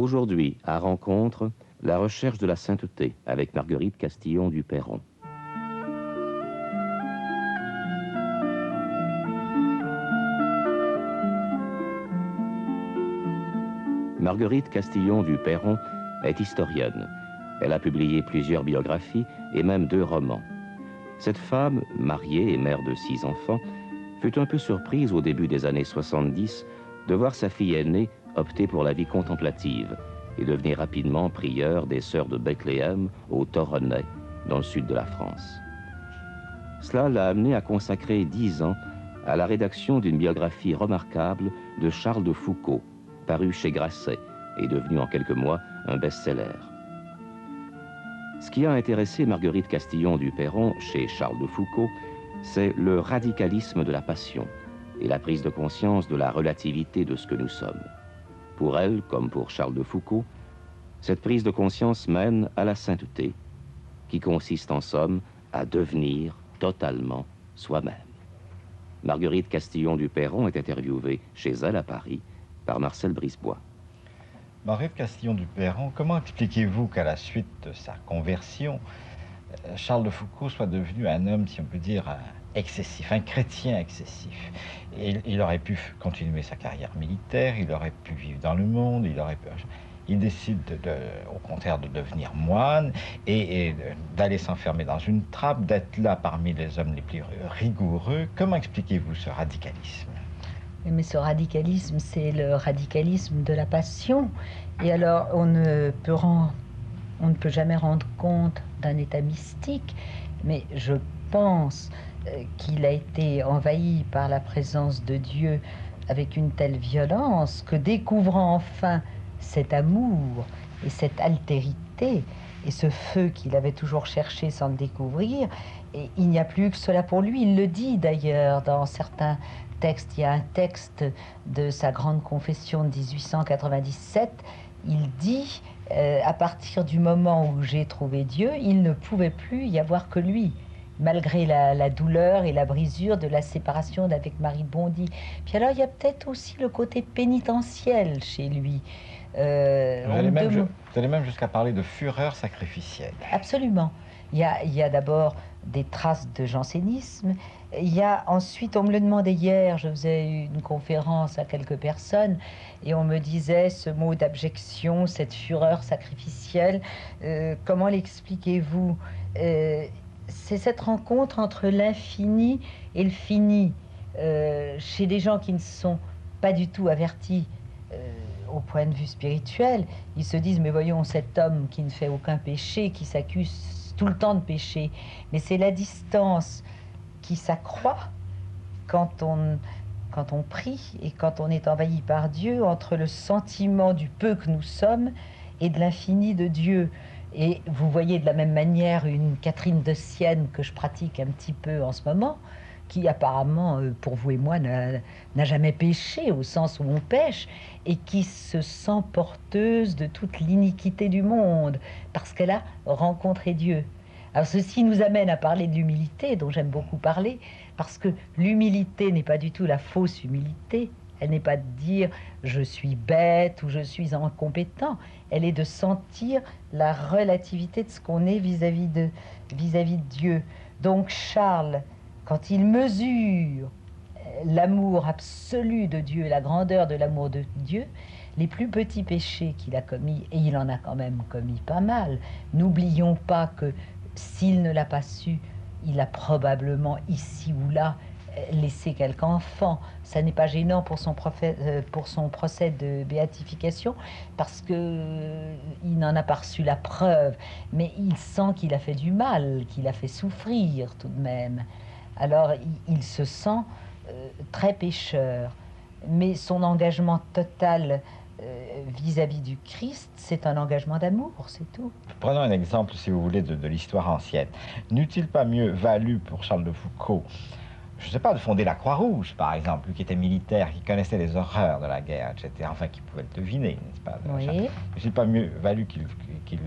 Aujourd'hui, à Rencontre, la recherche de la sainteté avec Marguerite Castillon du Perron. Marguerite Castillon du Perron est historienne. Elle a publié plusieurs biographies et même 2 romans. Cette femme, mariée et mère de 6 enfants, fut un peu surprise au début des années 70 de voir sa fille aînée opter pour la vie contemplative et devenir rapidement prieure des sœurs de Bethléem au Toronnet, dans le sud de la France. Cela l'a amenée à consacrer 10 ans à la rédaction d'une biographie remarquable de Charles de Foucauld, paru chez Grasset et devenu en quelques mois un best-seller. Ce qui a intéressé Marguerite Castillon du Perron chez Charles de Foucauld, c'est le radicalisme de la passion et la prise de conscience de la relativité de ce que nous sommes. Pour elle, comme pour Charles de Foucauld, cette prise de conscience mène à la sainteté, qui consiste en somme à devenir totalement soi-même. Marguerite Castillon du Perron est interviewée chez elle à Paris par Marcel Brisebois. Marguerite Castillon du Perron, comment expliquez-vous qu'à la suite de sa conversion, Charles de Foucauld soit devenu un homme, si on peut dire, excessif, un chrétien excessif? Et il aurait pu continuer sa carrière militaire, il aurait pu vivre dans le monde, il décide au contraire de devenir moine et d'aller s'enfermer dans une trappe, d'être là parmi les hommes les plus rigoureux. Comment expliquez-vous ce radicalisme? Mais ce radicalisme, c'est le radicalisme de la passion. Et alors, on ne peut jamais rendre compte d'un état mystique, mais je pense qu'il a été envahi par la présence de Dieu avec une telle violence que, découvrant enfin cet amour et cette altérité et ce feu qu'il avait toujours cherché sans le découvrir, et il n'y a plus que cela pour lui. Il le dit d'ailleurs dans certains textes. Il y a un texte de sa grande confession de 1897. Il dit à partir du moment où j'ai trouvé Dieu, il ne pouvait plus y avoir que lui, malgré la douleur et la brisure de la séparation d'avec Marie de Bondy. Puis alors il y a peut-être aussi le côté pénitentiel chez lui. Vous allez même jusqu'à parler de fureur sacrificielle. Absolument. Il y a d'abord des traces de jansénisme. Il y a ensuite, on me le demandait hier, je faisais une conférence à quelques personnes et on me disait ce mot d'abjection, cette fureur sacrificielle, comment l'expliquez-vous? C'est cette rencontre entre l'infini et le fini. Chez des gens qui ne sont pas du tout avertis au point de vue spirituel, ils se disent, mais voyons, cet homme qui ne fait aucun péché, qui s'accuse tout le temps de péché, mais c'est la distance qui s'accroît quand on prie et quand on est envahi par Dieu, entre le sentiment du peu que nous sommes et de l'infini de Dieu. Et vous voyez de la même manière une Catherine de Sienne que je pratique un petit peu en ce moment, qui apparemment, pour vous et moi, n'a jamais péché au sens où on pêche, et qui se sent porteuse de toute l'iniquité du monde, parce qu'elle a rencontré Dieu. Alors ceci nous amène à parler de l'humilité, dont j'aime beaucoup parler, parce que l'humilité n'est pas du tout la fausse humilité. Elle n'est pas de dire « je suis bête » ou « je suis incompétent ». Elle est de sentir la relativité de ce qu'on est vis-à-vis de Dieu. Donc Charles, quand il mesure l'amour absolu de Dieu, la grandeur de l'amour de Dieu, les plus petits péchés qu'il a commis, et il en a quand même commis pas mal, n'oublions pas que s'il ne l'a pas su, il a probablement ici ou là laissé quelque enfant. Ça n'est pas gênant pour son procès de béatification, parce que il n'en a pas reçu la preuve, mais il sent qu'il a fait du mal, qu'il a fait souffrir tout de même. Alors il se sent très pécheur, mais son engagement total vis-à-vis du Christ, c'est un engagement d'amour, c'est tout. Prenons un exemple, si vous voulez, de l'histoire ancienne. N'eût-il pas mieux valu pour Charles de Foucauld, je ne sais pas, de fonder la Croix-Rouge, par exemple, lui qui était militaire, qui connaissait les horreurs de la guerre, etc., enfin, qui pouvait le deviner, n'est-ce pas? Oui. N'eût-il pas mieux valu qu'il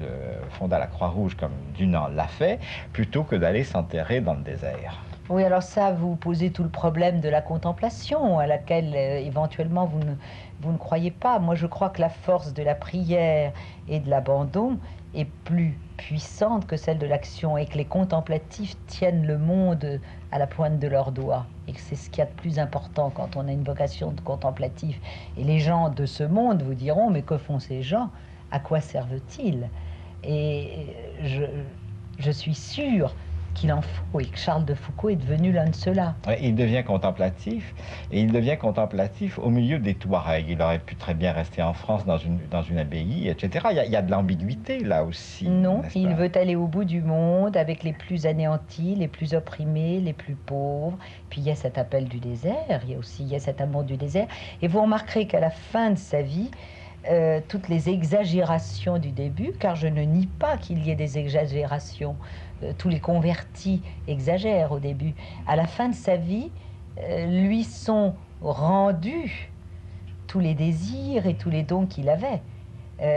fonda la Croix-Rouge, comme Dunant l'a fait, plutôt que d'aller s'enterrer dans le désert? Oui, alors ça, vous posez tout le problème de la contemplation, à laquelle éventuellement vous ne croyez pas. Moi, je crois que la force de la prière et de l'abandon est plus puissante que celle de l'action, et que les contemplatifs tiennent le monde à la pointe de leurs doigts, et que c'est ce qu'il y a de plus important quand on a une vocation de contemplatif. Et les gens de ce monde vous diront, mais que font ces gens? À quoi servent-ils? Et je suis sûre qu'il en faut, et que Charles de Foucault est devenu l'un de ceux-là. Ouais, il devient contemplatif, et il devient contemplatif au milieu des Touaregs. Il aurait pu très bien rester en France dans une abbaye, etc. Il y a de l'ambiguïté là aussi. Non, n'est-ce il pas? veut aller au bout du monde avec les plus anéantis, les plus opprimés, les plus pauvres. Puis il y a cet appel du désert, il y a cet amour du désert. Et vous remarquerez qu'à la fin de sa vie, toutes les exagérations du début, car je ne nie pas qu'il y ait des exagérations, tous les convertis exagèrent au début. À la fin de sa vie, lui sont rendus tous les désirs et tous les dons qu'il avait.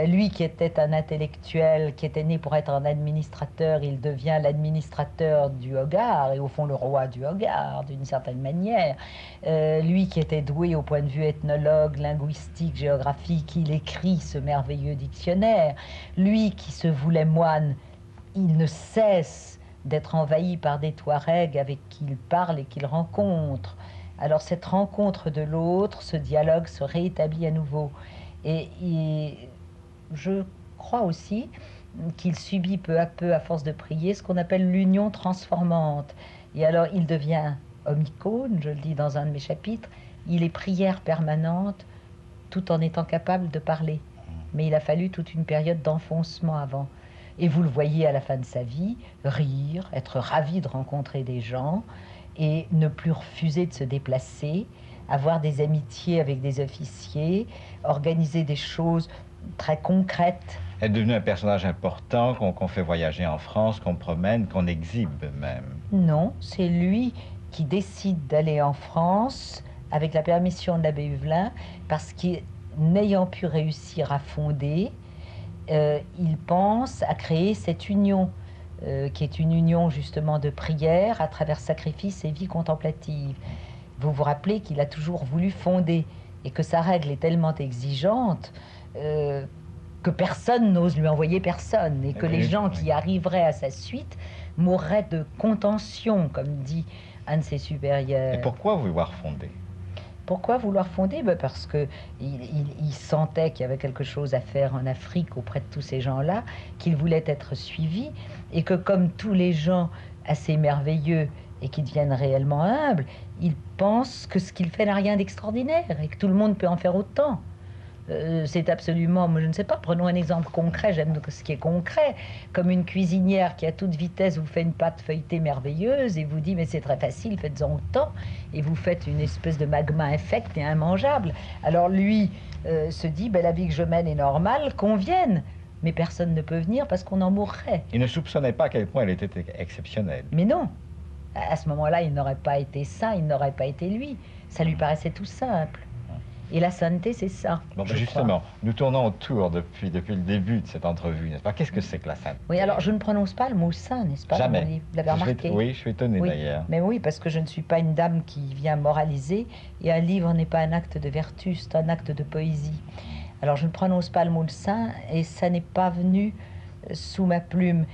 Lui qui était un intellectuel, qui était né pour être un administrateur, il devient l'administrateur du Hogarth, et au fond le roi du Hogarth, d'une certaine manière. Lui qui était doué au point de vue ethnologue, linguistique, géographique, il écrit ce merveilleux dictionnaire. Lui qui se voulait moine, il ne cesse d'être envahi par des Touaregs avec qui il parle et qu'il rencontre. Alors cette rencontre de l'autre, ce dialogue se rétablit à nouveau. Et je crois aussi qu'il subit peu, à force de prier, ce qu'on appelle l'union transformante. Et alors il devient homme-icône, je le dis dans un de mes chapitres, il est prière permanente tout en étant capable de parler. Mais il a fallu toute une période d'enfoncement avant. Et vous le voyez à la fin de sa vie, rire, être ravi de rencontrer des gens et ne plus refuser de se déplacer, avoir des amitiés avec des officiers, organiser des choses très concrètes. Elle est devenue un personnage important qu'on fait voyager en France, qu'on promène, qu'on exhibe même. Non, c'est lui qui décide d'aller en France avec la permission de l'abbé Huvelin, parce qu'il, n'ayant pu réussir à fonder, il pense à créer cette union, qui est une union justement de prière à travers sacrifice et vie contemplative. Vous vous rappelez qu'il a toujours voulu fonder, et que sa règle est tellement exigeante que personne n'ose lui envoyer personne, et que les gens qui arriveraient à sa suite mourraient de contention, comme dit un de ses supérieurs. Et pourquoi vouloir fonder? Pourquoi vouloir fonder? Parce qu'il sentait qu'il y avait quelque chose à faire en Afrique auprès de tous ces gens-là, qu'il voulait être suivi, et que comme tous les gens assez merveilleux et qui deviennent réellement humbles, il pense que ce qu'il fait n'a rien d'extraordinaire et que tout le monde peut en faire autant. C'est absolument, je ne sais pas, prenons un exemple concret, j'aime ce qui est concret, comme une cuisinière qui à toute vitesse vous fait une pâte feuilletée merveilleuse et vous dit mais c'est très facile, faites-en autant, et vous faites une espèce de magma infect et immangeable. Alors lui se dit, la vie que je mène est normale, qu'on vienne, mais personne ne peut venir parce qu'on en mourrait. Il ne soupçonnait pas à quel point elle était exceptionnelle. Mais non, à ce moment-là, il n'aurait pas été saint, il n'aurait pas été lui. Ça lui paraissait tout simple. Et la sainteté, c'est ça. Bon, justement, nous tournons autour depuis le début de cette entrevue, n'est-ce pas? Qu'est-ce que c'est que la sainteté? Oui, alors je ne prononce pas le mot saint, n'est-ce pas? Jamais. Vous l'avez remarqué? Oui, je suis étonné oui. d'ailleurs. Mais oui, parce que je ne suis pas une dame qui vient moraliser, et un livre n'est pas un acte de vertu, c'est un acte de poésie. Alors je ne prononce pas le mot de saint, et ça n'est pas venu sous ma plume.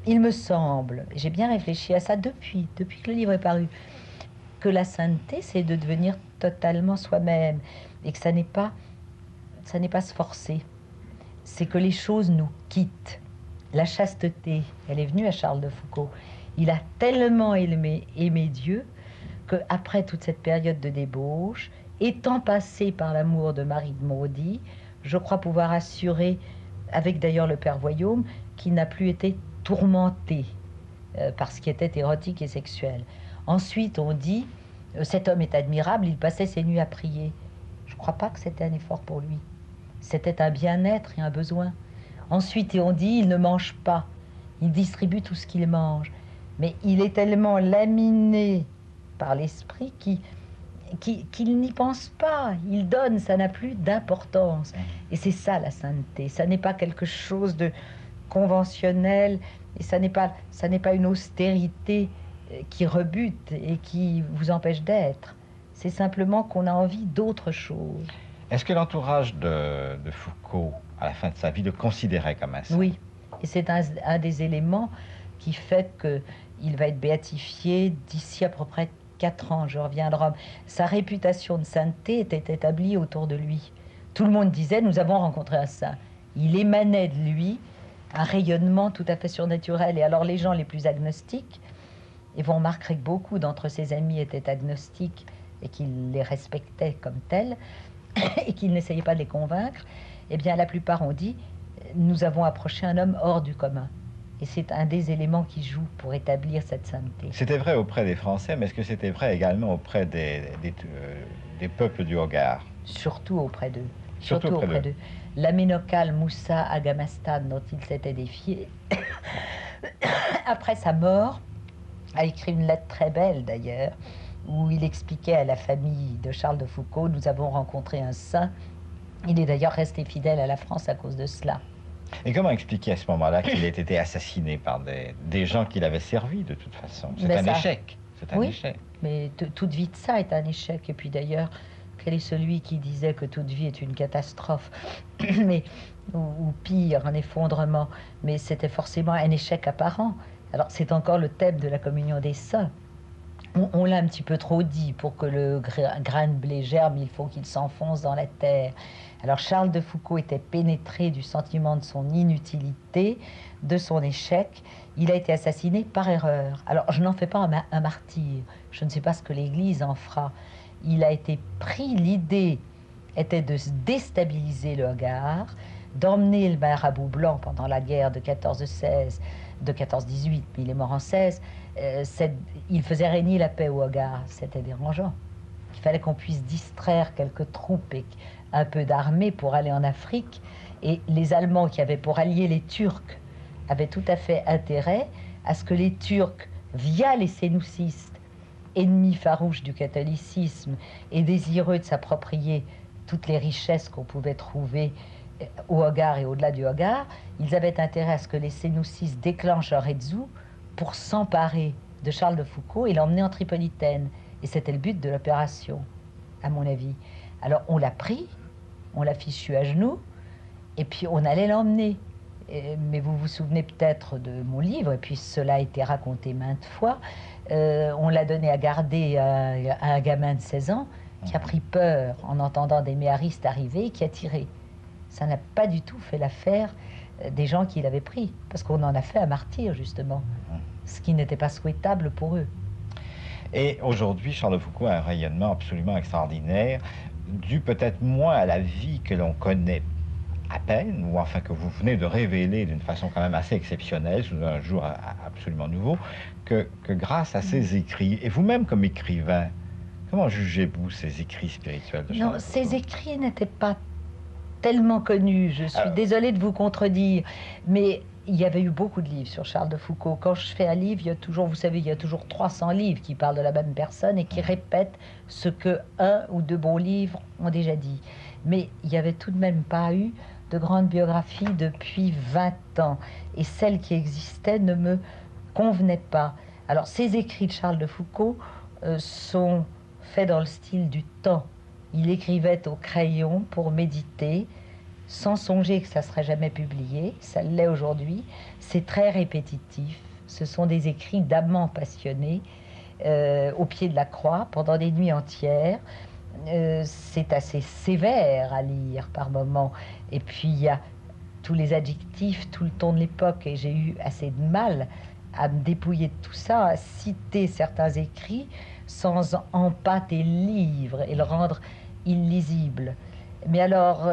Il me semble, j'ai bien réfléchi à ça depuis que le livre est paru, que la sainteté, c'est de devenir totalement soi-même, et que ça n'est pas se forcer. C'est que les choses nous quittent. La chasteté, elle est venue à Charles de Foucault. Il a tellement aimé Dieu qu'après toute cette période de débauche, étant passé par l'amour de Marie de Maudit, je crois pouvoir assurer, avec d'ailleurs le Père Voyaume, qu'il n'a plus été tourmenté par ce qui était érotique et sexuel. Ensuite, on dit, cet homme est admirable, il passait ses nuits à prier. Je ne crois pas que c'était un effort pour lui. C'était un bien-être et un besoin. Ensuite, on dit, il ne mange pas. Il distribue tout ce qu'il mange. Mais il est tellement laminé par l'esprit qu'il n'y pense pas. Il donne, ça n'a plus d'importance. Et c'est ça la sainteté. Ça n'est pas quelque chose de conventionnel, et ça n'est pas une austérité qui rebute et qui vous empêche d'être. C'est simplement qu'on a envie d'autre chose. Est-ce que l'entourage de Foucault, à la fin de sa vie, le considérait comme un saint? Oui, et c'est un des éléments qui fait qu'il va être béatifié d'ici à peu près 4 ans. Je reviens de Rome. Sa réputation de sainteté était établie autour de lui. Tout le monde disait, nous avons rencontré un saint. Il émanait de lui un rayonnement tout à fait surnaturel. Et alors les gens les plus agnostiques, et vous remarquerez que beaucoup d'entre ses amis étaient agnostiques et qu'il les respectait comme tels, et qu'il n'essayait pas de les convaincre, eh bien la plupart ont dit, nous avons approché un homme hors du commun. Et c'est un des éléments qui joue pour établir cette sainteté. C'était vrai auprès des Français, mais est-ce que c'était vrai également auprès des peuples du Hogar? Surtout auprès d'eux. Surtout auprès d'eux. L'aménocal Moussa Agamastan, dont il s'était défié, après sa mort, a écrit une lettre très belle d'ailleurs, où il expliquait à la famille de Charles de Foucault, nous avons rencontré un saint. Il est d'ailleurs resté fidèle à la France à cause de cela. Et comment expliquer à ce moment-là qu'il ait été assassiné par des gens qu'il avait servis de toute façon? C'est un échec. C'est un échec. Mais toute vie de ça est un échec. Et puis d'ailleurs, quel est celui qui disait que toute vie est une catastrophe, mais, ou pire, un effondrement? Mais c'était forcément un échec apparent. Alors c'est encore le thème de la communion des saints. On l'a un petit peu trop dit, pour que le grain de blé germe, il faut qu'il s'enfonce dans la terre. Alors Charles de Foucault était pénétré du sentiment de son inutilité, de son échec. Il a été assassiné par erreur. Alors je n'en fais pas un martyr, je ne sais pas ce que l'Église en fera. Il a été pris, l'idée était de déstabiliser le Hogar, d'emmener le marabout blanc pendant la guerre de 14-16, de 14-18, puis il est mort en 16, il faisait régner la paix au Hogar, c'était dérangeant. Il fallait qu'on puisse distraire quelques troupes et un peu d'armée pour aller en Afrique, et les Allemands qui avaient pour allier les Turcs avaient tout à fait intérêt à ce que les Turcs, via les sénoucistes, ennemis farouches du catholicisme et désireux de s'approprier toutes les richesses qu'on pouvait trouver au Hogar et au-delà du Hogar, ils avaient intérêt à ce que les sénoucistes déclenchent leur Redzou pour s'emparer de Charles de Foucault et l'emmener en Tripolitaine. Et c'était le but de l'opération, à mon avis. Alors on l'a pris, on l'a fichu à genoux, et puis on allait l'emmener. Mais vous vous souvenez peut-être de mon livre, et puis cela a été raconté maintes fois, on l'a donné à garder à un gamin de 16 ans qui a pris peur en entendant des méharistes arriver et qui a tiré. Ça n'a pas du tout fait l'affaire des gens qui l'avaient pris, parce qu'on en a fait un martyr, justement, ce qui n'était pas souhaitable pour eux. Et aujourd'hui, Charles de Foucault a un rayonnement absolument extraordinaire, dû peut-être moins à la vie que l'on connaît à peine, ou enfin que vous venez de révéler d'une façon quand même assez exceptionnelle, sous un jour absolument nouveau, que grâce à ses écrits. Et vous-même, comme écrivain, comment jugez-vous ces écrits spirituels de Charles de Foucault? Ces écrits n'étaient pas tellement connus, je suis désolée de vous contredire, mais il y avait eu beaucoup de livres sur Charles de Foucault. Quand je fais un livre, il y a toujours, vous savez, il y a toujours 300 livres qui parlent de la même personne et qui répètent ce que un ou deux bons livres ont déjà dit. Mais il n'y avait tout de même pas eu de grande biographie depuis 20 ans. Et celle qui existait ne me convenait pas. Alors, ces écrits de Charles de Foucault sont faits dans le style du temps. Il écrivait au crayon pour méditer, sans songer que ça ne serait jamais publié. Ça l'est aujourd'hui. C'est très répétitif. Ce sont des écrits d'amants passionnés au pied de la croix pendant des nuits entières. C'est assez sévère à lire par moments. Et puis il y a tous les adjectifs, tout le ton de l'époque. Et j'ai eu assez de mal à me dépouiller de tout ça, à citer certains écrits sans empâter le livre et le rendre illisible. Mais alors,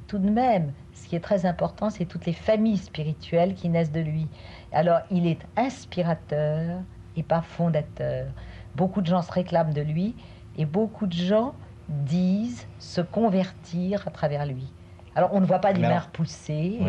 tout de même, ce qui est très important, c'est toutes les familles spirituelles qui naissent de lui. Alors, il est inspirateur et pas fondateur. Beaucoup de gens se réclament de lui et beaucoup de gens disent se convertir à travers lui. Alors, on ne voit pas des mains repoussées,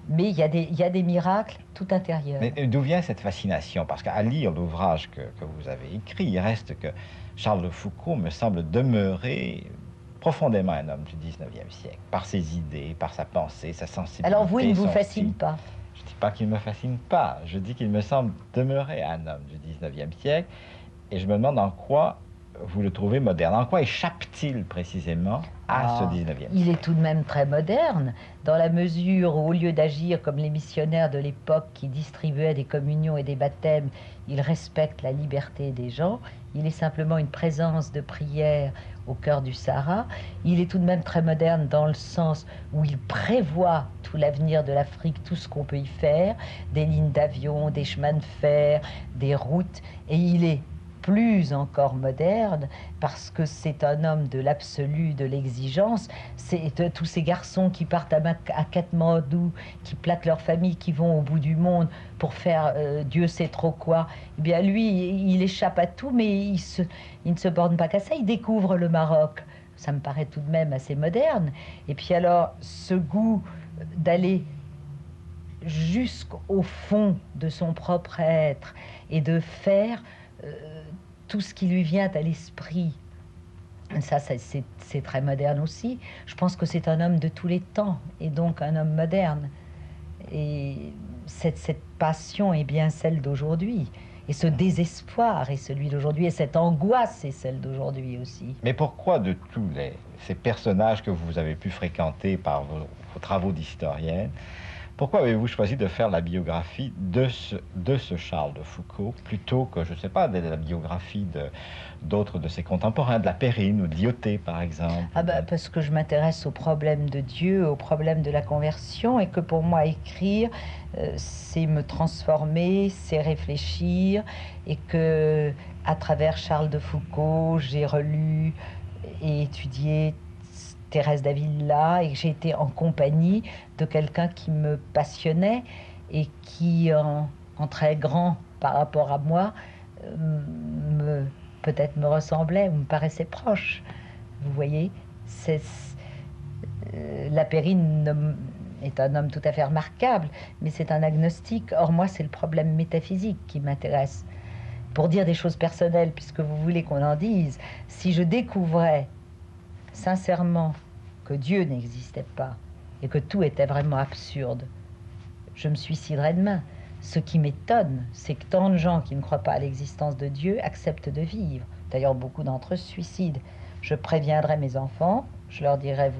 mais il y a des miracles tout intérieurs. Mais d'où vient cette fascination? Parce qu'à lire l'ouvrage que vous avez écrit, il reste que Charles de Foucault me semble demeurer profondément un homme du 19e siècle, par ses idées, par sa pensée, sa sensibilité. Alors vous, il ne vous fascine pas? Je ne dis pas qu'il ne me fascine pas, je dis qu'il me semble demeurer un homme du 19e siècle, et je me demande en quoi vous le trouvez moderne. En quoi échappe-t-il précisément à ce 19e siècle? Il est tout de même très moderne, dans la mesure où, au lieu d'agir comme les missionnaires de l'époque qui distribuaient des communions et des baptêmes, il respecte la liberté des gens. Il est simplement une présence de prière au cœur du Sahara. Il est tout de même très moderne dans le sens où il prévoit tout l'avenir de l'Afrique, tout ce qu'on peut y faire, des lignes d'avion, des chemins de fer, des routes, et il est plus encore moderne parce que c'est un homme de l'absolu, de l'exigence. C'est tous ces garçons qui partent à Katmandou, qui plaquent leur famille, qui vont au bout du monde pour faire Dieu sait trop quoi. Eh bien lui, il échappe à tout, mais il ne se borne pas qu'à ça, il découvre le Maroc. Ça me paraît tout de même assez moderne. Et puis alors, ce goût d'aller jusqu'au fond de son propre être et de faire tout ce qui lui vient à l'esprit. Ça c'est très moderne aussi. Je pense que c'est un homme de tous les temps, et donc un homme moderne. Et cette passion est bien celle d'aujourd'hui. Et ce désespoir est celui d'aujourd'hui, et cette angoisse est celle d'aujourd'hui aussi. Mais pourquoi de tous ces personnages que vous avez pu fréquenter par vos travaux d'historienne, pourquoi avez-vous choisi de faire la biographie de ce Charles de Foucault plutôt que, je ne sais pas, de la biographie d'autres de ses contemporains, de la Périne ou de Lyautey, par exemple? Parce que je m'intéresse aux problèmes de Dieu, aux problèmes de la conversion, et que pour moi, écrire, c'est me transformer, c'est réfléchir, et que à travers Charles de Foucault, j'ai relu et étudié Thérèse d'Avila, et que j'ai été en compagnie de quelqu'un qui me passionnait et qui, en très grand par rapport à moi, peut-être me ressemblait ou me paraissait proche. Vous voyez, la Périne est un homme tout à fait remarquable, mais c'est un agnostique. Or, moi, c'est le problème métaphysique qui m'intéresse. Pour dire des choses personnelles, puisque vous voulez qu'on en dise, si je découvrais sincèrement que Dieu n'existait pas et que tout était vraiment absurde, je me suiciderais demain. Ce qui m'étonne, c'est que tant de gens qui ne croient pas à l'existence de Dieu acceptent de vivre. D'ailleurs, beaucoup d'entre eux se suicident. Je préviendrai mes enfants, je leur dirai,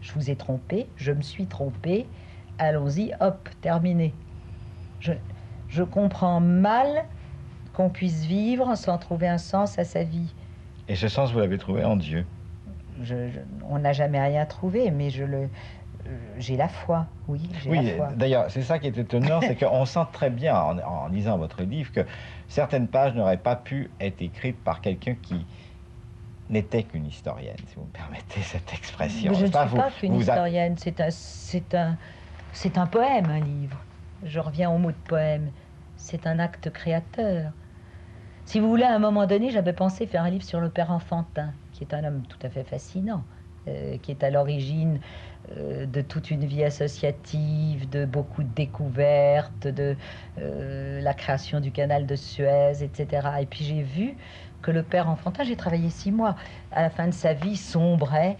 je vous ai trompé, je me suis trompé, allons-y, hop, terminé. Je comprends mal qu'on puisse vivre sans trouver un sens à sa vie. Et ce sens, vous l'avez trouvé en Dieu? On n'a jamais rien trouvé, mais j'ai la foi, oui, j'ai la foi. D'ailleurs, c'est ça qui est étonnant, c'est qu'on sent très bien, en lisant votre livre, que certaines pages n'auraient pas pu être écrites par quelqu'un qui n'était qu'une historienne, si vous me permettez cette expression. Mais je ne suis pas qu'une historienne, c'est un poème, un livre. Je reviens au mot de poème. C'est un acte créateur. Si vous voulez, à un moment donné, j'avais pensé faire un livre sur le père Enfantin, qui est un homme tout à fait fascinant, qui est à l'origine de toute une vie associative, de beaucoup de découvertes, de la création du canal de Suez, etc. Et puis j'ai vu que le père Enfantin, j'ai travaillé 6 mois, à la fin de sa vie, sombrait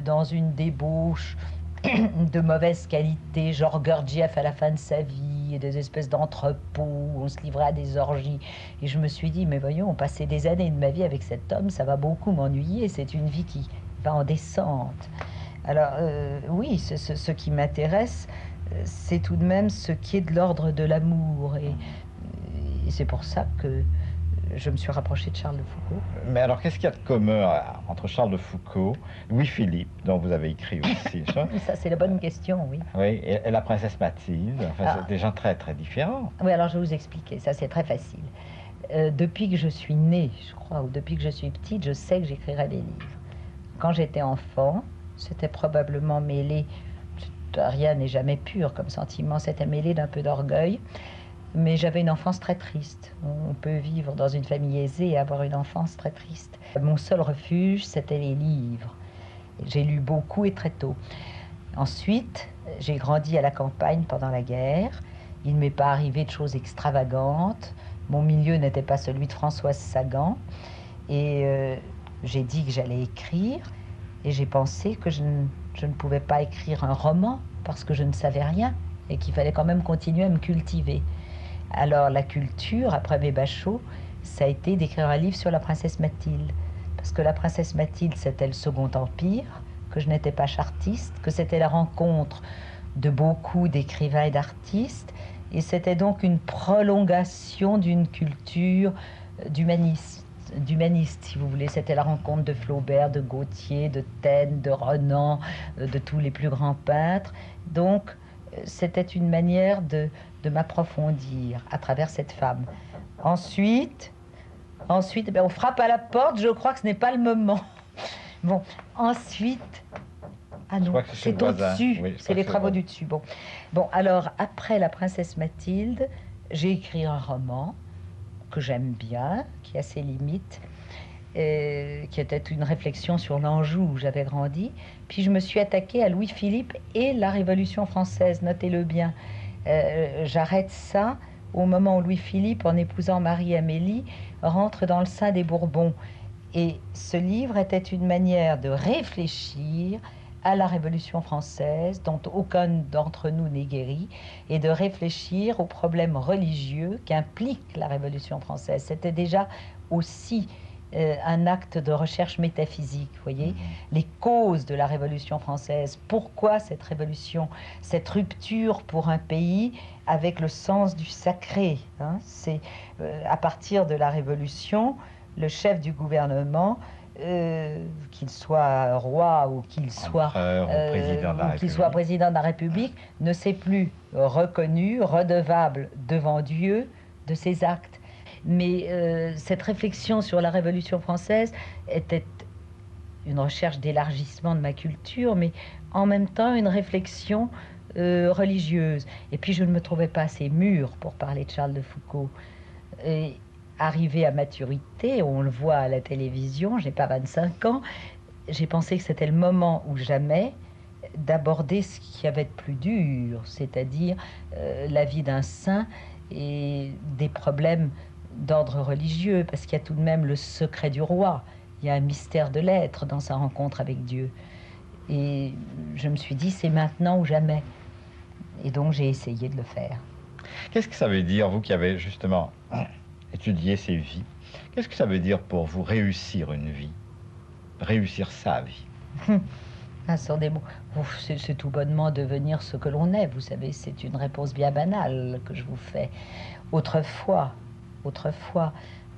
dans une débauche de mauvaise qualité, genre Gurdjieff à la fin de sa vie, et des espèces d'entrepôts où on se livrait à des orgies. Et je me suis dit, mais voyons, passer des années de ma vie avec cet homme, ça va beaucoup m'ennuyer, c'est une vie qui va en descente. Alors oui, ce qui m'intéresse, c'est tout de même ce qui est de l'ordre de l'amour, et c'est pour ça que je me suis rapprochée de Charles de Foucault. Mais alors, qu'est-ce qu'il y a de commun entre Charles de Foucault, Louis-Philippe, dont vous avez écrit aussi? Ça, c'est la bonne question, oui. Oui, et la princesse Mathilde, enfin, c'est des gens très, très différents. Oui, alors je vais vous expliquer, ça c'est très facile. Depuis que je suis née, je crois, ou depuis que je suis petite, je sais que j'écrirai des livres. Quand j'étais enfant, c'était probablement mêlé, rien n'est jamais pur comme sentiment, c'était mêlé d'un peu d'orgueil. Mais j'avais une enfance très triste. On peut vivre dans une famille aisée et avoir une enfance très triste. Mon seul refuge, c'était les livres. J'ai lu beaucoup et très tôt. Ensuite, j'ai grandi à la campagne pendant la guerre. Il ne m'est pas arrivé de choses extravagantes. Mon milieu n'était pas celui de Françoise Sagan. Et j'ai dit que j'allais écrire. Et j'ai pensé que je ne pouvais pas écrire un roman parce que je ne savais rien. et qu'il fallait quand même continuer à me cultiver. Alors la culture, après mes bachots, ça a été d'écrire un livre sur la princesse Mathilde. Parce que la princesse Mathilde, c'était le Second Empire, que je n'étais pas chartiste, que c'était la rencontre de beaucoup d'écrivains et d'artistes, et c'était donc une prolongation d'une culture d'humaniste, si vous voulez. C'était la rencontre de Flaubert, de Gautier, de Taine, de Renan, de tous les plus grands peintres. Donc, c'était une manière de m'approfondir à travers cette femme. Ensuite, on frappe à la porte, je crois que ce n'est pas le moment. Bon, ensuite... Ah non, c'est au-dessus, oui, c'est les travaux du dessus. Bon, alors, après La princesse Mathilde, j'ai écrit un roman que j'aime bien, qui a ses limites, qui était une réflexion sur l'Anjou où j'avais grandi. Puis je me suis attaquée à Louis-Philippe et la Révolution française, notez-le bien. J'arrête ça au moment où Louis-Philippe, en épousant Marie-Amélie, rentre dans le sein des Bourbons. Et ce livre était une manière de réfléchir à la Révolution française, dont aucun d'entre nous n'est guéri, et de réfléchir aux problèmes religieux qu'implique la Révolution française. C'était déjà aussi un acte de recherche métaphysique, vous voyez, les causes de la Révolution française, pourquoi cette révolution, cette rupture pour un pays avec le sens du sacré, hein, c'est à partir de la Révolution, le chef du gouvernement, qu'il soit roi ou qu'il soit président de la République, ne s'est plus reconnu, redevable devant Dieu de ses actes. Mais cette réflexion sur la Révolution française était une recherche d'élargissement de ma culture, mais en même temps une réflexion religieuse. Et puis je ne me trouvais pas assez mûre pour parler de Charles de Foucault. Et arrivé à maturité, on le voit à la télévision, je n'ai pas 25 ans, j'ai pensé que c'était le moment ou jamais d'aborder ce qui avait de plus dur, c'est-à-dire la vie d'un saint et des problèmes d'ordre religieux, parce qu'il y a tout de même le secret du roi, il y a un mystère de l'être dans sa rencontre avec Dieu. Et je me suis dit, c'est maintenant ou jamais. Et donc j'ai essayé de le faire. Qu'est-ce que ça veut dire, vous qui avez justement étudié ces vies, qu'est-ce que ça veut dire pour vous réussir une vie, réussir sa vie? Ah, ce sont des mots. C'est tout bonnement devenir ce que l'on est, vous savez, c'est une réponse bien banale que je vous fais. Autrefois,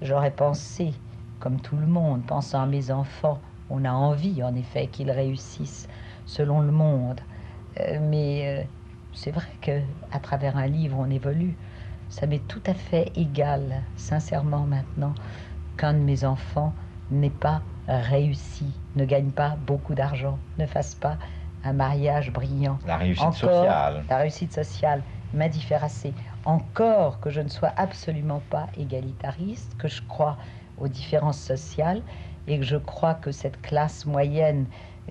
j'aurais pensé, comme tout le monde, pensant à mes enfants, on a envie en effet qu'ils réussissent selon le monde. Mais c'est vrai qu'à travers un livre, on évolue. Ça m'est tout à fait égal, sincèrement maintenant, qu'un de mes enfants n'ait pas réussi, ne gagne pas beaucoup d'argent, ne fasse pas un mariage brillant. La réussite sociale. La réussite sociale m'indiffère assez. Encore que je ne sois absolument pas égalitariste, que je crois aux différences sociales et que je crois que cette classe moyenne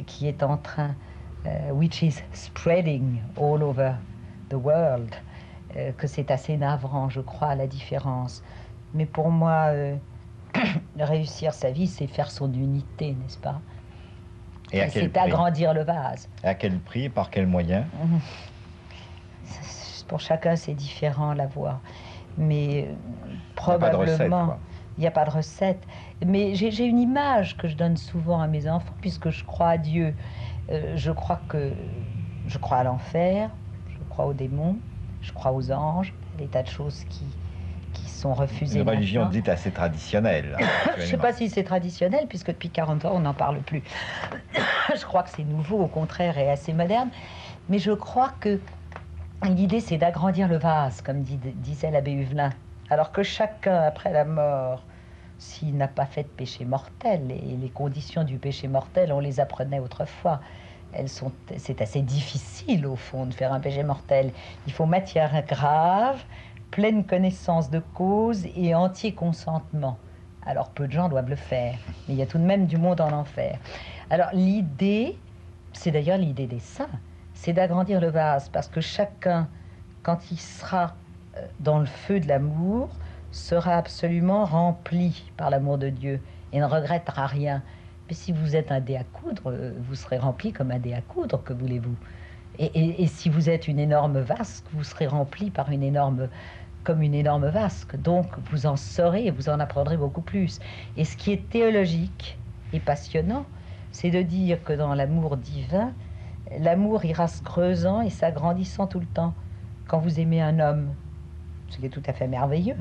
qui est en train, which is spreading all over the world, que c'est assez navrant, je crois à la différence. Mais pour moi, réussir sa vie, c'est faire son unité, n'est-ce pas? Et c'est agrandir le vase. Et à quel prix, par quels moyens? Pour chacun, c'est différent, la voie. Mais probablement, il n'y a pas de recette. Mais j'ai une image que je donne souvent à mes enfants, puisque je crois à Dieu. Je crois à l'enfer, je crois aux démons, je crois aux anges, des tas de choses qui sont refusées. Une religion maintenant. dite assez traditionnelle. Je ne sais pas si c'est traditionnel, puisque depuis 40 ans, on n'en parle plus. Je crois que c'est nouveau, au contraire, et assez moderne. Mais je crois que l'idée, c'est d'agrandir le vase, comme disait l'abbé Huvelin. Alors que chacun, après la mort, s'il n'a pas fait de péché mortel, et les conditions du péché mortel, on les apprenait autrefois, c'est assez difficile, au fond, de faire un péché mortel. Il faut matière grave, pleine connaissance de cause et entier consentement. Alors, peu de gens doivent le faire, mais il y a tout de même du monde en enfer. Alors, l'idée, c'est d'ailleurs l'idée des saints, c'est d'agrandir le vase, parce que chacun, quand il sera dans le feu de l'amour, sera absolument rempli par l'amour de Dieu et ne regrettera rien. Mais si vous êtes un dé à coudre, vous serez rempli comme un dé à coudre, que voulez-vous? Et si vous êtes une énorme vasque, vous serez rempli par comme une énorme vasque. Donc vous en saurez et vous en apprendrez beaucoup plus. Et ce qui est théologique et passionnant, c'est de dire que dans l'amour divin, l'amour ira se creusant et s'agrandissant tout le temps. Quand vous aimez un homme, ce qui est tout à fait merveilleux,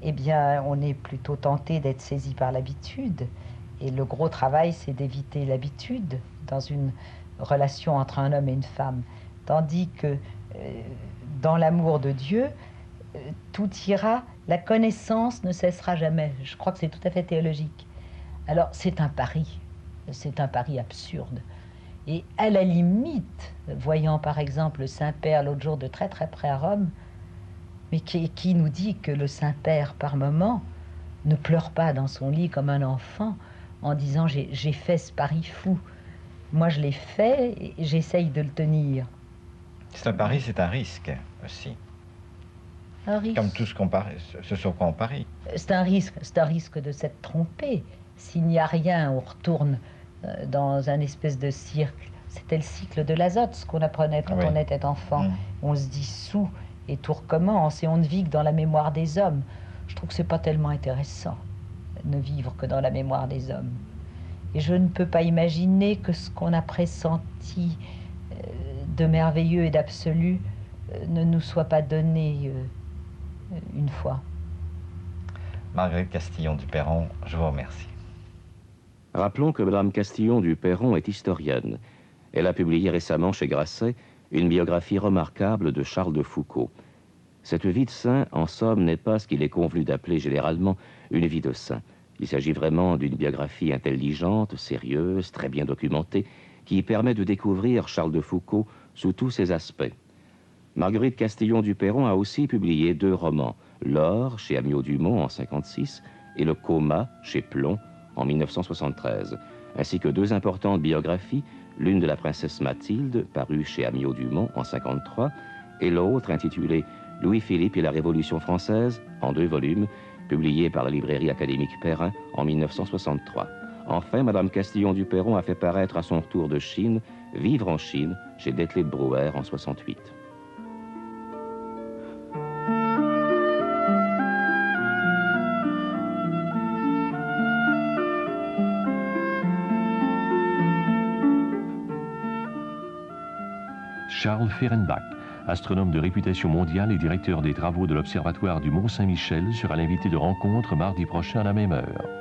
eh bien, on est plutôt tenté d'être saisi par l'habitude. Et le gros travail, c'est d'éviter l'habitude dans une relation entre un homme et une femme. Tandis que dans l'amour de Dieu, tout ira, la connaissance ne cessera jamais. Je crois que c'est tout à fait théologique. Alors, c'est un pari absurde. Et à la limite, voyant par exemple le Saint-Père l'autre jour de très très près à Rome, mais qui nous dit que le Saint-Père, par moment, ne pleure pas dans son lit comme un enfant en disant « j'ai fait ce pari fou ». Moi, je l'ai fait et j'essaye de le tenir. C'est un pari, c'est un risque aussi. Un risque. Comme tout ce sur quoi on parie. C'est un risque de s'être trompé. S'il n'y a rien, on retourne dans un espèce de cercle. C'était le cycle de l'azote, ce qu'on apprenait quand on était enfant. On se dissout et tout recommence, et on ne vit que dans la mémoire des hommes. Je trouve que c'est pas tellement intéressant de ne vivre que dans la mémoire des hommes. Et je ne peux pas imaginer que ce qu'on a pressenti de merveilleux et d'absolu ne nous soit pas donné une fois. Marguerite Castillon du Perron, je vous remercie. Rappelons que Madame Castillon du Perron est historienne. Elle a publié récemment chez Grasset une biographie remarquable de Charles de Foucault. Cette vie de saint, en somme, n'est pas ce qu'il est convenu d'appeler généralement une vie de saint. Il s'agit vraiment d'une biographie intelligente, sérieuse, très bien documentée, qui permet de découvrir Charles de Foucault sous tous ses aspects. Marguerite Castillon du Perron a aussi publié 2 romans, L'Or chez Amyot-Dumont en 1956 et Le Coma chez Plon en 1973, ainsi que 2 importantes biographies, l'une de la princesse Mathilde, parue chez Amyot-Dumont en 1953, et l'autre intitulée Louis-Philippe et la Révolution française, en 2 volumes, publiée par la librairie académique Perrin en 1963. Enfin, Madame Castillon du Perron a fait paraître à son retour de Chine, Vivre en Chine, chez Detlef Brouwer en 1968. Charles Fehrenbach, astronome de réputation mondiale et directeur des travaux de l'Observatoire du Mont-Saint-Michel, sera l'invité de rencontre mardi prochain à la même heure.